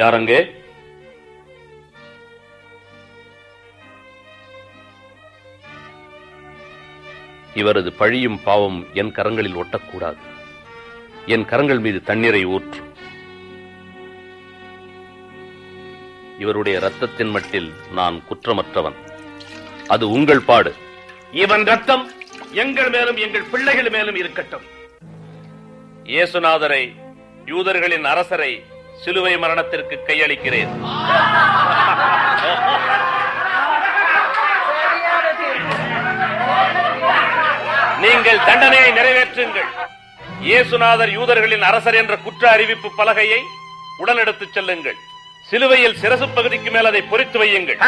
யாரங்கே? இவரது பழியும் பாவம் என் கரங்களில் ஒட்டக்கூடாது. என் கரங்கள் மீது தண்ணீரை ஊற்று. இவருடைய இரத்தத்தின் மட்டில் நான் குற்றமற்றவன். அது உங்கள் பாடு. இவன் ரத்தம் எங்கள் மேலும் எங்கள் பிள்ளைகள் மேலும் இருக்கட்டும். இயேசுநாதரை, யூதர்களின் அரசரை சிலுவை மரணத்திற்கு கையளிக்கிறேன். நீங்கள் தண்டனையை நிறைவேற்றுங்கள். இயேசுநாதர் யூதர்களின் அரசர் என்ற குற்ற அறிவிப்பு பலகையை உடன் எடுத்துச் செல்லுங்கள். சிலுவையில் சிரசு பகுதிக்கு மேல் அதை பொறித்து வையுங்கள்.